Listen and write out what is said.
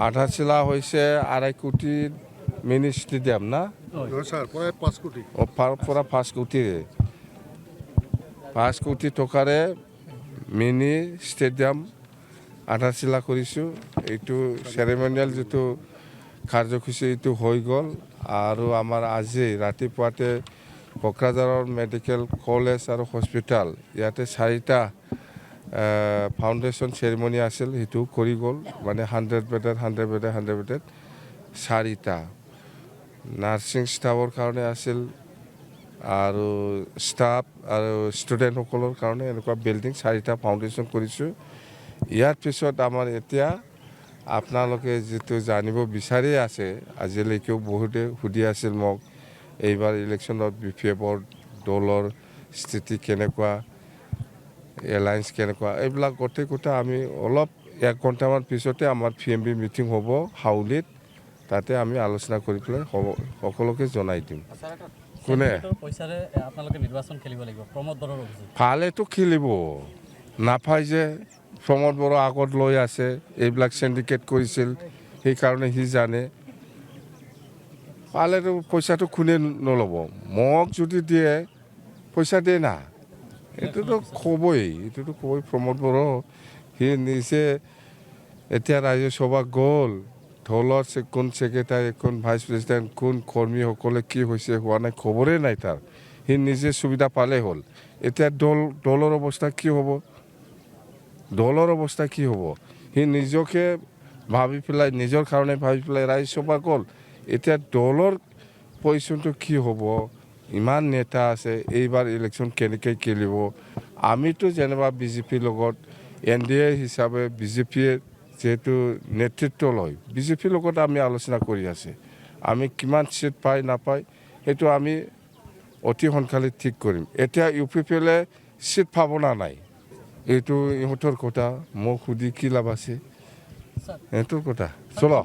আঠাচিলা হৈছে 2.5 কোটিৰ mini stadium না স্যাৰ প্ৰায় 5 কোটি পৰা 5 কোটিৰে 5 কোটি টকাৰে মিনি ষ্টেডিয়াম আঠাচিলা কৰিছোঁ। এইটো চেৰেমনিয়েল যিটো কাৰ্যসূচী এইটো হৈ গ'ল আৰু আমাৰ আজি ৰাতিপুৱাতে কোকৰাঝাৰৰ মেডিকেল কলেজ আৰু হস্পিটেল ইয়াতে 4টা ফাউণ্ডেশ্যন চেৰিমনি আছিল, সেইটো কৰি গ'ল মানে 100 বেডেড 4টা নাৰ্ছিং ষ্টাফৰ কাৰণে আছিল আৰু ষ্টাফ আৰু ষ্টুডেণ্টসকলৰ কাৰণে এনেকুৱা বিল্ডিং 4টা ফাউণ্ডেশ্যন কৰিছোঁ। ইয়াৰ পিছত আমাৰ এতিয়া আপোনালোকে যিটো জানিব বিচাৰি আছে, আজিলৈকেও বহুতে সুধি আছিল মোক এইবাৰ ইলেকশ্যনত BPFৰ দলৰ স্থিতি কেনেকুৱা, এলায়েন্স কেনেকুৱা, এইবিলাক গোটেই আমি অলপ 1 ঘণ্টামান পিছতে আমাৰ PMB মিটিং হ'ব হাউলিত, তাতে আমি আলোচনা কৰি পেলাই সকলোকে জনাই দিম। কোনে ভালেতো খেলিব নাপায় যে প্ৰমোদ বড়ো আগত লৈ আছে, এইবিলাক চিণ্ডিকেট কৰিছিল, সেইকাৰণে সি জানে পালেতো পইচাটো কোনে নল'ব। মোক যদি দিয়ে পইচা দিয়ে না, এইটোতো ক'বই প্ৰমোদ বড়ো সি নিজে এতিয়া ৰাজ্য সভা গ'ল, দলৰ কোন ছেক্ৰেটাৰী কোন ভাইচ প্ৰেছিডেণ্ট কোন কৰ্মীসকলে কি হৈছে হোৱা নাই খবৰেই নাই তাৰ, সি নিজে সুবিধা পালেই হ'ল। এতিয়া দলৰ অৱস্থা কি হ'ব, সি নিজকে ভাবি পেলাই নিজৰ কাৰণে ভাবি পেলাই ৰাজ্য সভা গ'ল, এতিয়া দলৰ পজিশ্যনটো কি হ'ব। ইমান নেতা আছে, এইবাৰ ইলেকশ্যন কেনেকৈ খেলিব। আমিতো যেনিবা BJPৰ লগত NDA হিচাপে BJPয়ে যিহেতু নেতৃত্ব লয়, BJPৰ লগত আমি আলোচনা কৰি আছে, আমি কিমান চিট পাই নাপায় সেইটো আমি অতি সোনকালে ঠিক কৰিম। এতিয়া UPPলে চিট পাব না নাই এইটো ইহঁতৰ কথা, মোক সুধি কি লাভ আছে, সিহঁতৰ কথা। চলো